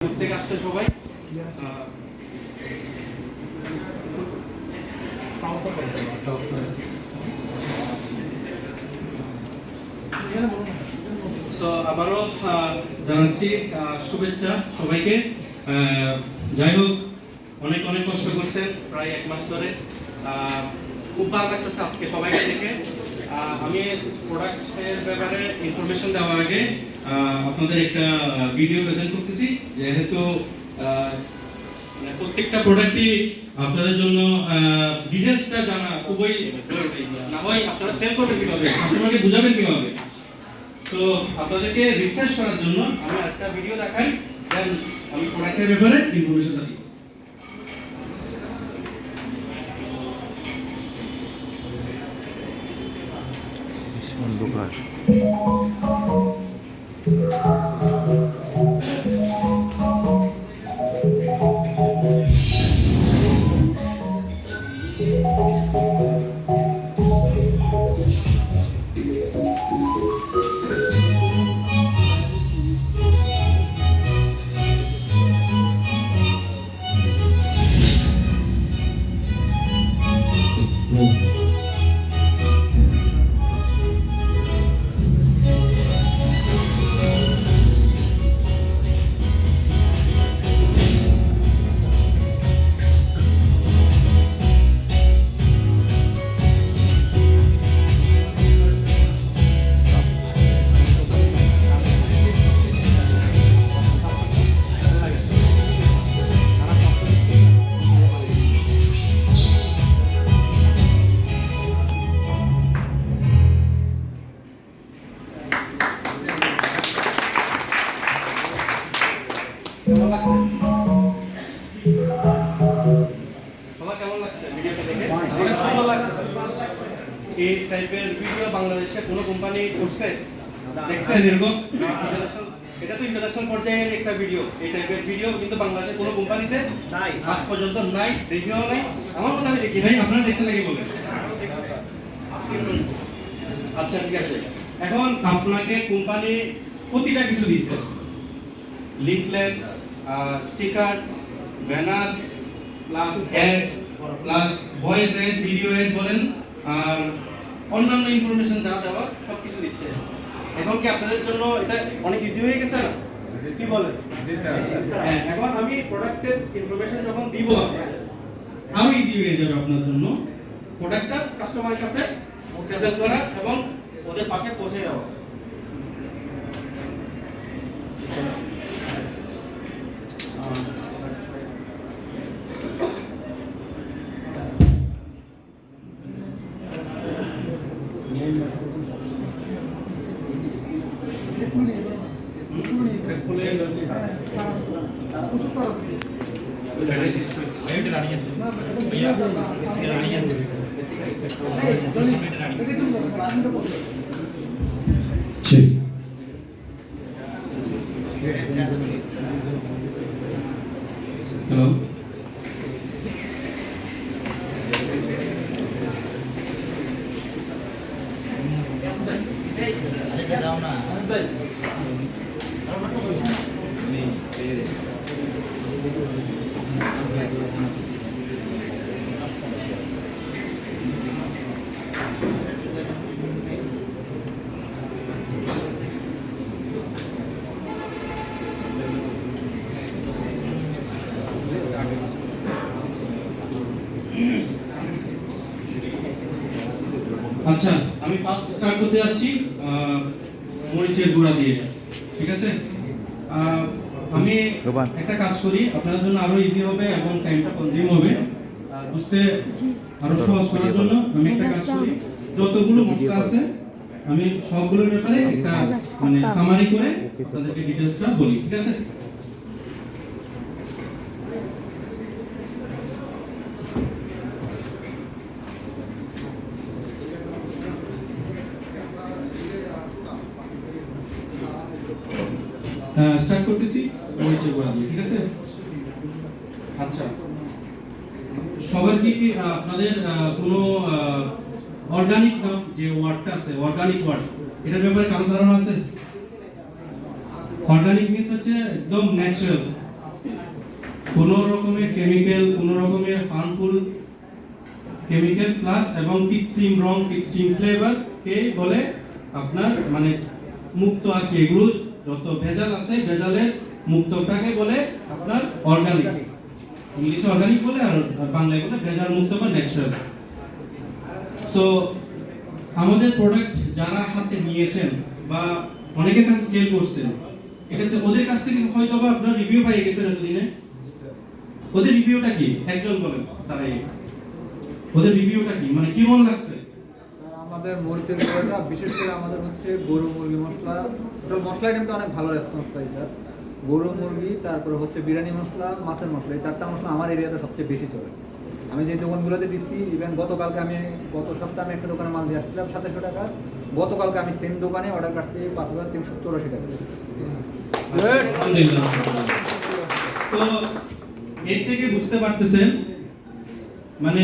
থেকে আসছে সবাই আবারও জানাচ্ছি শুভেচ্ছা সবাইকে। যাই হোক, অনেক অনেক কষ্ট করছেন প্রায় এক মাস ধরে। খুব ভালো লাগতেছে আজকে সবাইকে দেখে। আমি প্রোডাক্টের ব্যাপারে ইনফরমেশন দেওয়ার আগে আপনাদের একটা ভিডিও প্রেজেন্ট করতেছি, যেহেতু প্রত্যেকটা প্রোডাক্টই আপনাদের জন্য ডিটেইলসটা জানা খুবই জরুরি। না হয় আপনারা সেল করবেন কিভাবে, কাস্টমারকে বুঝাবেন কিভাবে। তো আপনাদেরকে রিফ্রেশ করার জন্য আমি একটা ভিডিও দেখাই, দেন আমি প্রোডাক্টের ব্যাপারে ইনফরমেশনটা দিই। অন্ধকার কেমন লাগছে? সবার কেমন লাগছে ভিডিওটা দেখে? অনেক সুন্দর লাগছে। এই টাইপের ভিডিও বাংলাদেশে কোনো কোম্পানি করছে? দেখছেন এরকম? এটা তো ইন্টারন্যাশনাল পর্যায়ের একটা ভিডিও। এই টাইপের ভিডিও কিন্তু বাংলাদেশে কোনো কোম্পানিতে নাই, আজ পর্যন্ত নাই, দেখিও নাই। আমার কথা আমি দেখি নাই, আপনারা দেখছেন নাকি বলেন? আচ্ছা, ঠিক আছে। এখন আপনাকে কোম্পানি প্রতিটা কিছু দিয়েছে, leaflet, sticker, banner, plus ad, plus voice ad, video ad বলেন, আর অন্যান্য ইনফরমেশন যা দেওয়ার সব কিছু দিচ্ছে। এখন কি আপনাদের জন্য এটা অনেক ইজি হয়ে গেছে না? কি বলেন? হ্যাঁ, এখন আমি প্রোডাক্টের ইনফরমেশন যখন দিব আপনাদের, আরো ইজি হয়ে যাবে আপনার জন্য প্রোডাক্টটা কাস্টমারের কাছে প্রেজেন্ট করা এবং ওদের পাশে পৌঁছে দেওয়া। হ্যালো, আচ্ছা, আমি ফার্স্ট স্টার্ট করতে যাচ্ছি মরিচের গুঁড়া দিয়ে। ঠিক আছে, আমি একটা কাজ করি, আপনাদের জন্য আরো ইজি হবে এবং টাইমটা কনজিউম হবে। বুঝতে আরো সহজ করার জন্য আমি একটা কাজ করি, যতগুলো মশলা আছে আমি সবগুলোর ব্যাপারে একটা মানে সামারি করে আপনাদেরকে ডিটেইলসটা বলি। ঠিক আছে, স্টার্ট করতেছি মরিচের গুঁড়া দিয়ে। ঠিক আছে, আচ্ছা, সবার কি আপনাদের কোনো অর্গানিক যে ওয়ার্ডটা আছে, অর্গানিক ওয়ার্ড, এটার ব্যাপারে কারো ধারণা আছে? অর্গানিক মিন্স হচ্ছে একদম ন্যাচারাল, কোনো রকমের কেমিক্যাল, কোনো রকমের হার্মফুল কেমিক্যাল প্লাস এবং কৃত্রিম রং, কৃত্রিম ফ্লেভার কে বলে আপনার মানে মুক্ত। আর কি এগুলো যত ভেজাল আছে ভেজালের মুক্তটাকে বলে আপনার অর্গানিক, ইংলিশে অর্গানিক বলে আর বাংলায় বলে ভেজাল মুক্ত বা ন্যাচারাল। সো আমাদের প্রোডাক্ট যারা হাতে নিয়েছেন বা অনেকের কাছে সেল করছেন, ঠিক আছে, ওদের কাছ থেকে হয়তো বা আপনার রিভিউ পাই গেছেন এতদিনে। ওদের রিভিউটা কি একজন বলেন, তারাই ওদের রিভিউটা কি, মানে কি মন লাগছে? আমাদের মরিচের গুঁড়োটা বিশেষ করে আমাদের হচ্ছে গরু মুরগি মশলা, টোটাল মশলা আইটেমটা অনেক ভালো রেসপন্স পাই স্যার। গরু মুরগি, তারপরে হচ্ছে বিরিয়ানি মশলা, মাছের মশলা, এই 4টা মশলা আমার এরিয়াতে সবচেয়ে বেশি চলে। আমি যে দোকানগুলোতে দিচ্ছি, ইভেন গত সপ্তাহে আমি একটা দোকানে মাল দিয়ে আসছিলাম 2700 টাকা, গতকালকে আমি সেম দোকানে অর্ডার কাটছি 5384 টাকা। আলহামদুলিল্লাহ। তো এর থেকে বুঝতে পারতেছেন মানে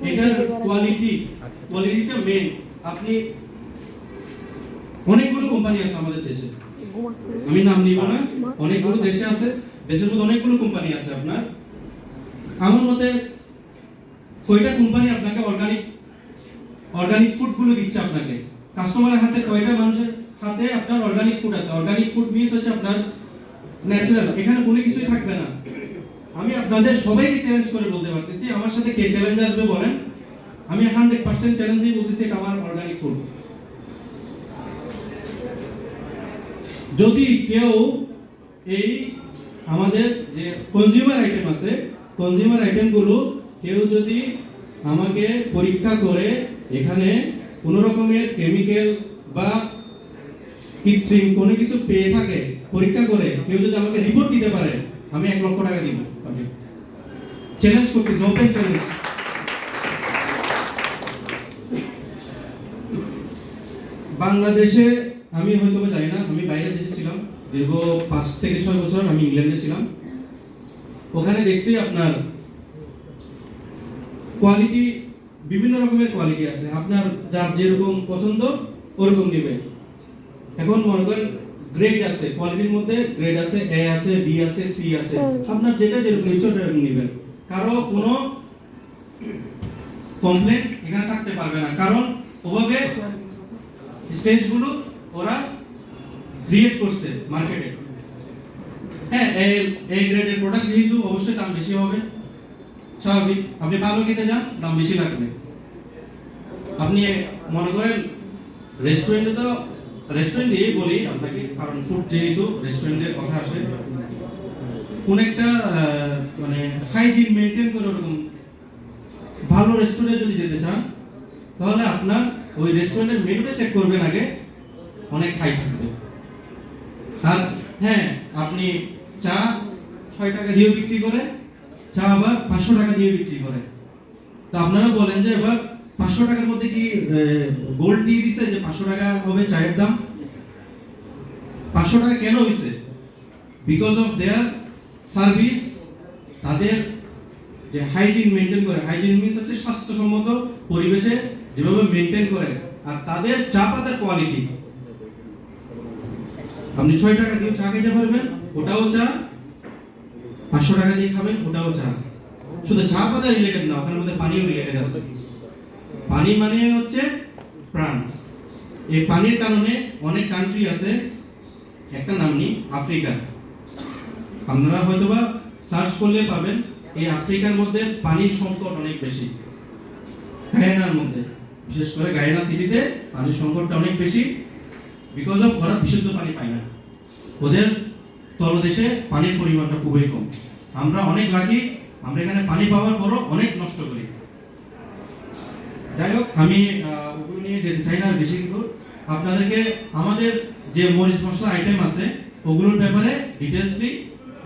এটার কোয়ালিটিটা মেন। আপনি অনেকগুলো কোম্পানি আছে আমাদের দেশে, আমি নাম নিব না, অনেকগুলো দেশে আছে, দেশের মধ্যে অনেকগুলো কোম্পানি আছে। আপনার আমার মতে কয়টা কোম্পানি আপনাকে অর্গানিক ফুড গুলো দিচ্ছে আপনাকে? কাস্টমারের হাতে কয়টা মানুষের হাতে আপনার অর্গানিক ফুড আছে? অর্গানিক ফুড মিন্স হচ্ছে আপনার ন্যাচারাল, এখানে কোনো কিছুই থাকবে না। আমি আপনাদের সবাইকে চ্যালেঞ্জ করে বলতে পারতেছি, আমার সাথে কে চ্যালেঞ্জ আসবে বলেন? আমি 100% চ্যালেঞ্জ দিয়ে বলতেছি এটা আমার অর্গানিক ফুড। যদি কেউ এই আমাদের যে কনজিউমার আইটেম আছে, কনজিউমার আইটেমগুলো কেউ যদি আমাকে পরীক্ষা করে এখানে কোনো রকমের কেমিক্যাল বা কৃত্রিম কোনো কিছু পেয়ে থাকে, পরীক্ষা করে কেউ যদি আমাকে রিপোর্ট দিতে পারে, আমি 1 লক্ষ টাকা দিব। ওকে, চ্যালেঞ্জ করতেছি, ওপেন চ্যালেঞ্জ। বাংলাদেশে আমি হয়তো জানি না, আমি বাইরে দেশে ছিলাম দীর্ঘ 5 থেকে 6 বছর, আমি ইংল্যান্ডে ছিলাম। ওখানে দেখছি আপনার কোয়ালিটি, বিভিন্ন রকমের কোয়ালিটি আছে, আপনার যার যেরকম পছন্দ ওরকম নেবে। এখন মনে করেন গ্রেড আছে, কোয়ালিটির মধ্যে গ্রেড আছে, এ আছে, বি আছে, সি আছে, আপনার যেটা যেরকম ইচ্ছা সেরকম নেবেন। কারো কোনো কমপ্লেন এখানে থাকতে পারবে না, কারণ ওভাবে স্টেজগুলো ওরা ক্রিয়েট করছে মার্কেটে। হ্যাঁ, এই গ্রেডের প্রোডাক্ট যেহেতু অবশ্যই দাম বেশি হবে, স্বাভাবিক। আপনি ভালো খেতে যান, দাম বেশি লাগবে। আপনি মনে করেন রেস্টুরেন্টে, তো রেস্টুরেন্ট দিয়ে বলি আপনাকে, কারণ ফুড যেহেতু রেস্টুরেন্টের কথা আসে, কোন একটা মানে হাইজিন মেনটেন করে ওরকম ভালো রেস্টুরেন্টে যদি যেতে চান, তাহলে আপনার ওই রেস্টুরেন্টের মেনুটা চেক করবেন আগে, অনেক হাই থাকবে। আর হ্যাঁ, আপনি চা 6 টাকা দিয়ে বিক্রি করে, চা আবার 500 টাকা দিয়ে বিক্রি করে। তো আপনারা বলেন যে এবার 500 টাকার মধ্যে কি গোল্ড দিয়ে দিছে যে 500 টাকা হবে চায়ের দাম? 500 টাকা কেন হইছে? Because of there service. তাদের যে হাইজিন মেইনটেইন করে, হাইজিন মিন্স হচ্ছে স্বাস্থ্যসম্মত পরিবেশে যেভাবে মেইনটেইন করে, আর তাদের চা পাতার কোয়ালিটি। আপনি 6 টাকা দিয়ে চা খেতে পারবেন, ওটাও চা, 500 টাকা দিয়ে খাবেন, ওটাও চা। শুধু চা পাতা রিলেটেড না, ওখানের মধ্যে পানিও রিলেটেড আছে। পানি মানে হচ্ছে প্রাণ। এই পানির কারণে অনেক কান্ট্রি আছে, একটা নাম নেই, আফ্রিকা। আপনারা হয়তোবা সার্চ করলে পাবেন, এই আফ্রিকার মধ্যে পানির সংকট অনেক বেশি। গায়ানার মধ্যে, বিশেষ করে গায়ানা সিটিতে পানির সংকটটা অনেক বেশি, বিকজ অফ ওরা বিশুদ্ধ পানি পায় না। ওদের তলদেশে পানির পরিমাণটা খুবই কম। আমরা অনেক লাকি, আমরা এখানে পানি পাওয়ার পরও অনেক নষ্ট করি। যাই হোক, আমি ওগুলো নিয়ে যেতে চাই না বেশি কিছু। আপনাদেরকে আমাদের যে মরিচ মশলা আইটেম আছে ওগুলোর ব্যাপারে ডিটেইলসলি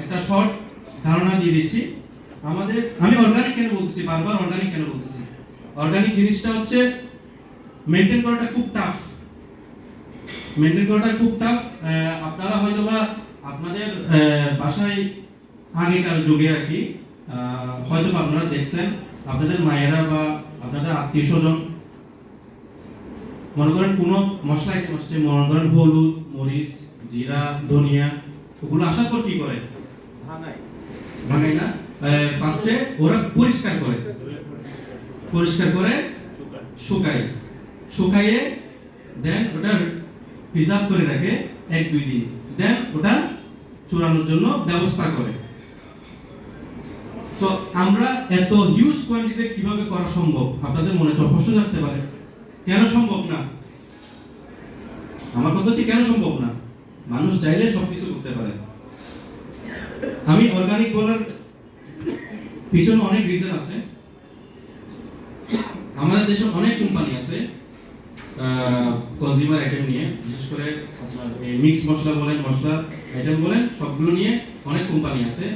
একটা শর্ট ধারণা দিয়ে দিচ্ছি। আমি অর্গানিক কেন বলতেছি, বারবার অর্গানিক কেন বলতেছি? অর্গানিক জিনিসটা হচ্ছে মেইনটেইন করাটা খুব টাফ। আপনারা হয়তোবা আপনাদের বাসায় আগেকার যুগে আর কি হয়তোবা আপনারা দেখছেন, আপনাদের মায়েরা বা আপনাদের আত্মীয় স্বজন মনে করেন কোনো মশলা আইটেম আসছে, মনে করেন হলুদ, মরিচ, জিরা, ধনিয়া, ওগুলো আসার পর কি করে? ভাঙাই না, ফার্স্টে ওরা পরিষ্কার করে শুকায়, শুকাইয়ে দেন ওটা প্রিজার্ভ করে রাখে 1-2 দিন, দেন ওটা চুরানোর জন্য ব্যবস্থা করে। তো আমরা এত হিউজ কোয়ান্টিটি কিভাবে করা সম্ভব, আপনাদের মনে প্রশ্ন থাকতে পারে, কেন সম্ভব না? আমার কথা হচ্ছে কেন সম্ভব না? মানুষ চাইলে সবকিছু করতে পারে। আমি অর্গানিক বলার পিছনে অনেক রিজন আছে। আমাদের দেশে অনেক কোম্পানি আছে কনজিউমার আইটেম নিয়ে, বিশেষ করে আপনার এই মিক্স মশলা বলেন, মশলা আইটেম বলেন, সবগুলো নিয়ে অনেক কোম্পানি আছে।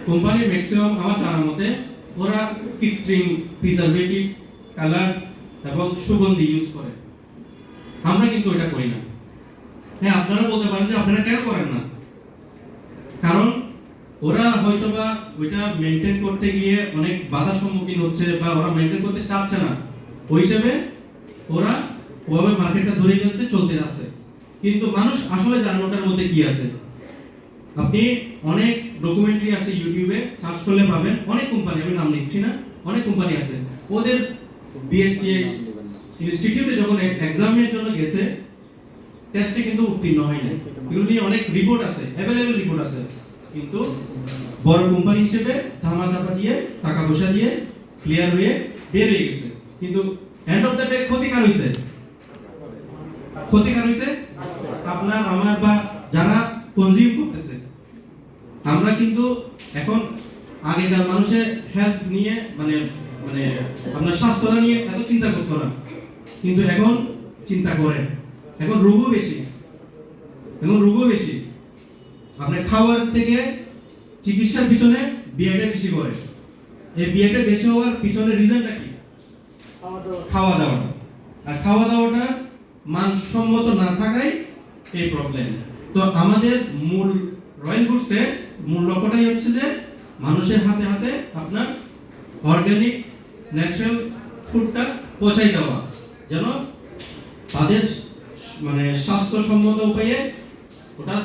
কোম্পানির ম্যাক্সিমাম আমার জানার মতে ওরা কৃত্রিম প্রিজারভেটিভ, কালার এবং সুগন্ধি ইউজ করে। আমরা কিন্তু এটা করি না। হ্যাঁ, আপনারা বলতে পারেন যে আপনারা কেন করেন না? কারণ ওরা হয়তোবা ওইটা মেনটেন করতে গিয়ে অনেক বাধার সম্মুখীন হচ্ছে, বা ওরা মেনটেন করতে চাচ্ছে না, ওই হিসেবে ওরা ওভাবে মার্কেটটা ধরে ফেলছে, চলতে যাচ্ছে। কিন্তু মানুষ আসলে জানে ওটার মধ্যে কি আছে। আপনি অনেক ডকুমেন্টারি আছে ইউটিউবে সার্চ করলে পাবেন, অনেক কোম্পানি, আমি নাম লিখছি না, অনেক কোম্পানি আছে। ওদের বিএসটি ইনস্টিটিউটে যখন এক্সামের জন্য গেছে, টেস্টে কিন্তু উত্তীর্ণ হয় না। এগুলো নিয়ে অনেক রিপোর্ট আছে, অ্যাভেলেবল রিপোর্ট আছে, কিন্তু বড় কোম্পানি হিসেবে ধামাচাপা দিয়ে, টাকা পয়সা দিয়ে ক্লিয়ার হয়ে বের হয়ে গেছে। কিন্তু এন্ড অফ দ্য ডে ক্ষতিকার হইছে আপনার, আমার, বা যারা কনজিউম করতেছে। আমরা কিন্তু এখন আগেকার মানুষের হেলথ নিয়ে মানে মানে আপনার স্বাস্থ্য নিয়ে এত চিন্তা করতো না, কিন্তু এখন চিন্তা করে। এখন রোগও বেশি। আপনার খাওয়ার থেকে চিকিৎসার পিছনে বিয়েটা বেশি করে। এই বিয়েটা বেশি হওয়ার পিছনে রিজনটা কি? খাওয়া দাওয়াটা। আর খাওয়া দাওয়াটা মানসম্মত না থাকাই এই প্রবলেম। তো আমাদের মূল রয়্যাল ফুডসের মূল লক্ষ্যটাই হচ্ছে যে মানুষের হাতে হাতে আপনার অর্গানিক ন্যাচারাল ফুডটা পৌঁছাই দেওয়া, যেন তাদের মানে স্বাস্থ্যসম্মত উপায়ে ওটা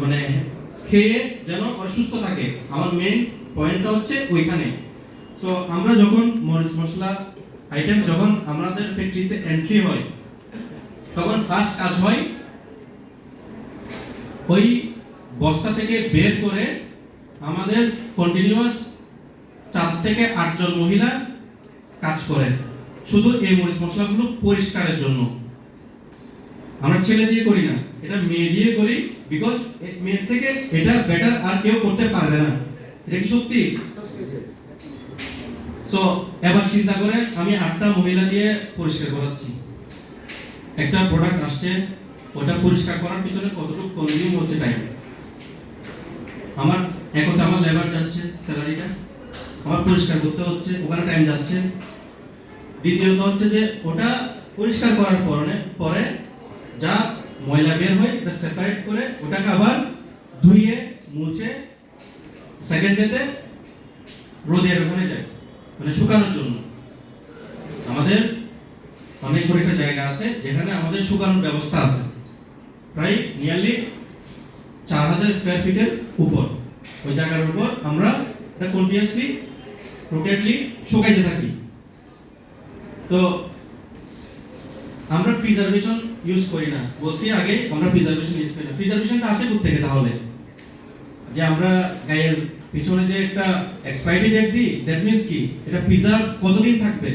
মানে খেয়ে যেন ওরা সুস্থ থাকে। আমার মেইন পয়েন্টটা হচ্ছে ওইখানে। তো আমরা যখন মরিচ মশলা আইটেম যখন আমাদের ফ্যাক্টরিতে এন্ট্রি হয়, তখন ফার্স্ট কাজ হয় ওই বস্তা থেকে বের করে আমাদের কন্টিনিউয়াস 4 থেকে 8 জন মহিলা কাজ করে শুধু এই মরিচ মশলাগুলো পরিষ্কারের জন্য। আমরা ছেলে দিয়ে করি না, এটা মেয়ে দিয়ে করি, বিকজ মেয়ের থেকে এটা বেটার আর কেউ করতে পারবে না। এটা কি সত্যি? সো এবার চিন্তা করে আমি 8টা মহিলা দিয়ে পরিষ্কার করাচ্ছি। একটা প্রোডাক্ট আসছে, ওটা পরিষ্কার করার পিছনে কতটুকু কনজিউম হচ্ছে টাইম। আমার একতে আমার লেবার যাচ্ছে, স্যালারিটা আমার পরিষ্কার করতে হচ্ছে, ওখানে টাইম যাচ্ছে। দ্বিতীয়ত হচ্ছে যে ওটা পরিষ্কার করার পরে যা ময়লা বের হয় এটা সেপারেট করে ওটাকে আবার ধুয়ে মুছে সেকেন্ডেতে রোদের ওখানে যায়, মানে শুকানোর জন্য। আমাদের অনেক বড় একটা জায়গা আছে যেখানে আমাদের শুকানোর ব্যবস্থা আছে, প্রায় নিয়ারলি 4000 স্কয়ার ফিটের উপর। ওই জায়গার উপর আমরা এটা কন্টিনিউয়াসলি রোটেটলি শুকাইতে থাকি। তো আমরা প্রিজারভেশন ইউজ করি না, বলছি আগে আমরা প্রিজারভেশন ইউজ করি না। প্রিজারভেশনটা আসে কোথা থেকে তাহলে? যে আমরা গায়ের পিছনে যে একটা এক্সপায়ারি ডেট দিই, দ্যাট মিন্স কি এটা প্রিজার্ভ কতদিন থাকবে।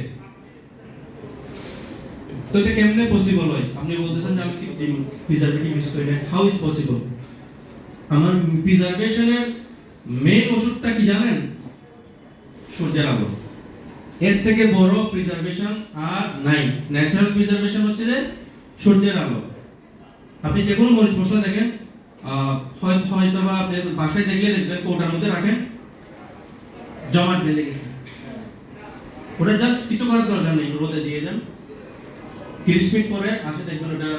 তো এটা কেমনে পসিবল হয়? আপনি বলতেছেন যে আমি প্রিজারভেটিভ ইউজ করি না, হাউ ইজ পসিবল? আমার প্রিজারভেশনের মেইন ওষুধটা কি জানেন? সূর্যের আলো। এর থেকে বড় প্রিজারভেশন আর নাই। ন্যাচারাল প্রিজারভেশন হচ্ছে যে সূর্যের আলো। আপনি যে কোনো মরিচ মশলা দেখেন, হয়তো বা আপনি বাসায় দেখলে দেখবেন কৌটার মধ্যে রাখেন, জমাট বেঁধে গেছে। ওটা জাস্ট কিছু করার দরকার নেই, রোদে দিয়ে যান, 30 মিনিট পরে আসে দেখবেন ওটা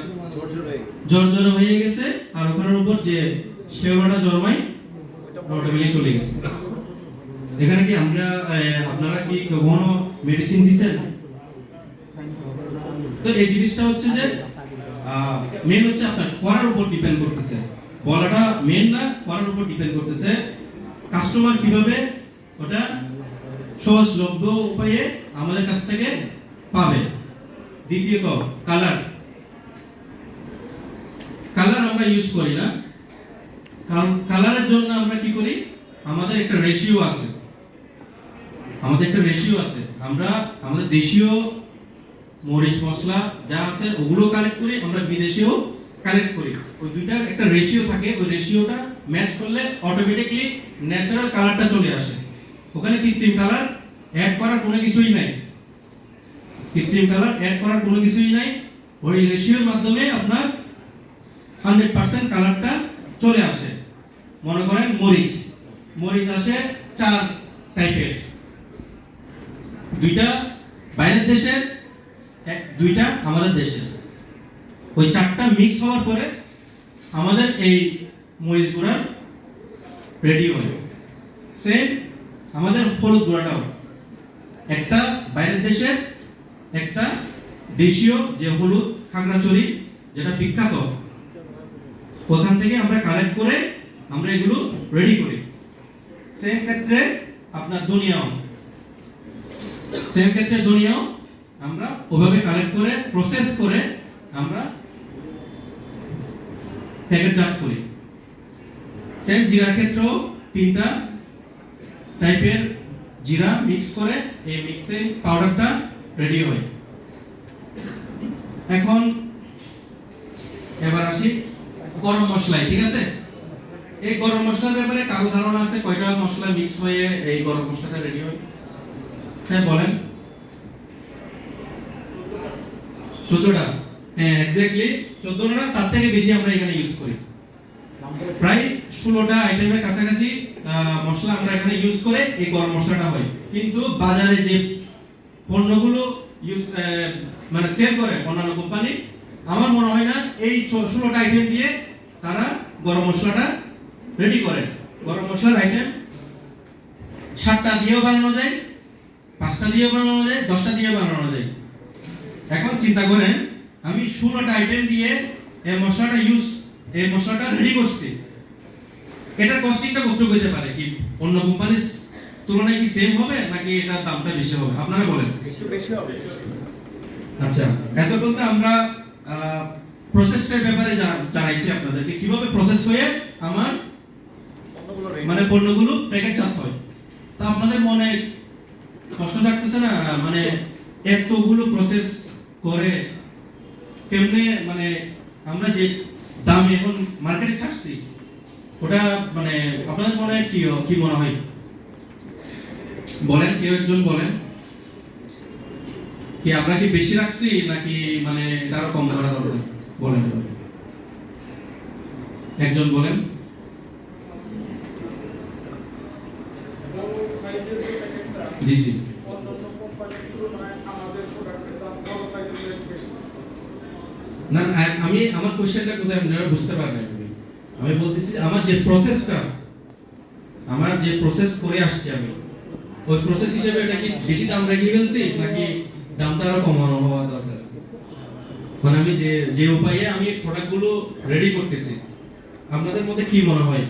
জর্জর হয়ে গেছে, আর ওখানের উপর যে শেওড়াটা জন্মায় ওটা মিলিয়ে চলে গেছে। এখানে কি আপনারা কি কোনো মেডিসিন দিছেন? তো এই জিনিসটা হচ্ছে যে মেন হচ্ছে আপনার করার উপর ডিপেন্ড করতেছে। বলাটা মেন না, করার উপর ডিপেন্ড করতেছে কাস্টমার কিভাবে ওটা সহজলভ্য উপায়ে আমাদের কাছ থেকে পাবে। দ্বিতীয়ত কালার আমরা ইউজ করি না, কারণ কালারের জন্য আমরা কি করি, আমাদের একটা রেশিও আছে। আমরা আমাদের দেশীয় মরিচ মশলা যা আছে ওগুলো কালেক্ট করি, আমরা বিদেশিও কালেক্ট করি। ওই দুইটার একটা রেশিও থাকে, ওই রেশিওটা ম্যাচ করলে অটোমেটিকলি ন্যাচারাল কালারটা চলে আসে। ওখানে কৃত্রিম কালার অ্যাড করার কোনো কিছুই নাই। ওই রেশিওর মাধ্যমে আপনার 100% কালারটা চলে আসে। মনে করেন মরিচ আসে 4 টাইপের, দুইটা বাইরের দেশের, দুইটা আমাদের দেশের। ওই 4টা মিক্স হওয়ার পরে আমাদের এই মরিচ গুঁড়া রেডি হয়। সেম আমাদের হলুদ গুঁড়াটাও একটা বাইরের দেশের, একটা দেশীয় যে হলুদ খাগড়াছড়ি যেটা বিখ্যাত, ওখান থেকে আমরা কালেক্ট করে আমরা এগুলো রেডি করি। সেম ক্ষেত্রে আপনার ধনিয়াও আমরা ওভাবে কালেক্ট করে প্রসেস করে আমরা প্যাকেটজাত করি। সেম জিরার ক্ষেত্রেও 3টা টাইপের জিরা মিক্স করে এই মিক্সিং পাউডারটা রেডি হয়। এখন এবার আসি গরম মশলায়, ঠিক আছে? এই গরম মশলার ব্যাপারে কারো ধারণা আছে কয়টা মশলা মিক্স হয়ে এই গরম মশলাটা রেডি হয়? হ্যাঁ বলেন। 14টা। হ্যাঁ এক্স্যাক্টলি 14টা না, তার থেকে বেশি আমরা এখানে ইউজ করি। প্রায় 16টা আইটেমের কাছাকাছি মশলা আমরা এখানে ইউজ করে এই গরম মশলাটা হয়। কিন্তু বাজারে যে পণ্যগুলো মানে সেল করে অন্যান্য কোম্পানি, আমার মনে হয় না এই 16টা আইটেম দিয়ে তারা গরম মশলাটা রেডি করে। গরম মশলার আইটেম 7টা দিয়েও বানানো যায়, 5টা দিয়েও বানানো যায়, 10টা দিয়েও বানানো যায়। এখন চিন্তা করেন আমি 16টা আইটেম দিয়ে এই মশলাটা রেডি করছি, এটার কস্টিংটা কতটুকু হতে পারে? কি অন্য কোম্পানির তুলনায় কি সেম হবে নাকি এটার দামটা বেশি হবে? আপনারা বলেন। বেশি হবে। আচ্ছা, এতক্ষণ তো আমরা প্রসেসটার ব্যাপারে জানাইছি আপনাদেরকে, কিভাবে প্রসেস হয়ে আমার মানে পণ্যগুলো প্যাকেটজাত হয়। তা আপনাদের মনে কষ্ট থাকতেছে না, মানে এতগুলো প্রসেস করে কেমনে, মানে আমরা যে দাম এখন মার্কেটে ছাড়ছি ওটা মানে আপনাদের মনে কি মনে হয়? বলেন, কেউ একজন বলেন। কি আমরা কি বেশি রাখছি নাকি মানে আরো কম করা দরকার? বলেন একজন বলেন। জি না, আমি আমার কোশ্চেনটা কোথায় আপনারা বুঝতে পারবেন। আমি বলতেছি আমার যে প্রসেস করে আসছি আমি, ওই প্রসেস হিসেবে এটা কি বেশি দাম রেখে ফেলছি নাকি দামটা আরো কমানো হওয়া দরকার? মানে আমি যে উপায়ে আমি প্রোডাক্টগুলো রেডি করতেছি, আপনাদের মধ্যে কি মনে হয়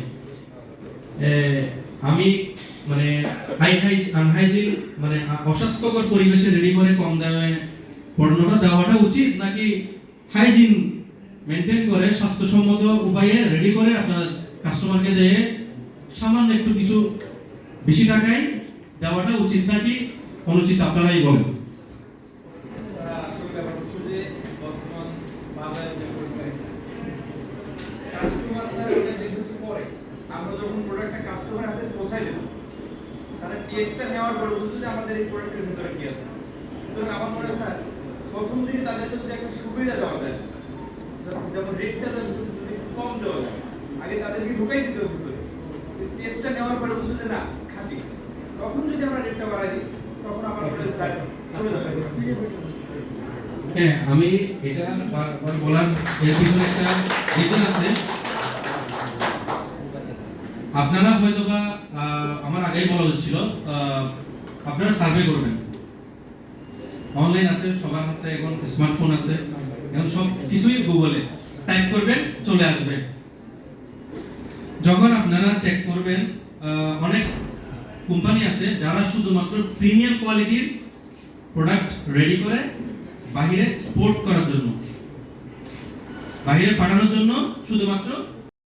আমি মানে আনহাইজিন মানে অস্বাস্থ্যকর পরিবেশে রেডি করে কম দামে পণ্যটা দেওয়াটা উচিত, নাকি হাইজিন মেনটেন করে স্বাস্থ্যসম্মত উপায়ে রেডি করে আপনার কাস্টমারকে দিয়ে সামান্য একটু কিছু বেশি টাকায় দেওয়াটা উচিত নাকি অনুচিত? আপনারাই বলেন। আসলে ব্যাপার হচ্ছে যে বর্তমান বাজারে যে পরিস্থিতি, কাস্টমার স্যার ওটা দেখুন পরে আমরা যখন প্রোডাক্টটা কাস্টমার হাতে পৌঁছাই দেব, তারা টেস্টটা নেওয়ার পরে বুঝবে যে আমাদের এই প্রোডাক্টের ভিতরে কি আছে। সুতরাং আমার মনে হয় স্যার প্রথম দিকে তাদেরকে যদি একটা সুবিধা দেওয়া যায়, যেমন রেটটা যদি কম দেওয়া যায়, আগে তাদেরকে ঢুকাই দিতে হবে ভিতরে, টেস্টটা নেওয়ার পরে বুঝবে যে না খাঁটি, তখন যদি আমরা রেটটা বাড়াই দিই তখন আমার মনে হয় স্যার সুবিধা পাবে। হ্যাঁ, আমি এটা বলার এর পিছনে একটা রিজন আছে। আপনারা হয়তোবা আমার আগেই বলা হচ্ছিল আপনারা সার্ভে করবেন, অনলাইন আছে, সবার হাতে এখন স্মার্টফোন আছে, এখন সব কিছুই গুগলে টাইপ করবেন চলে আসবে। যখন আপনারা চেক করবেন অনেক কোম্পানি আছে যারা শুধুমাত্র প্রিমিয়াম কোয়ালিটির প্রোডাক্ট রেডি করে বাহিরে এক্সপোর্ট করার জন্য, বাহিরে পাঠানোর জন্য শুধুমাত্র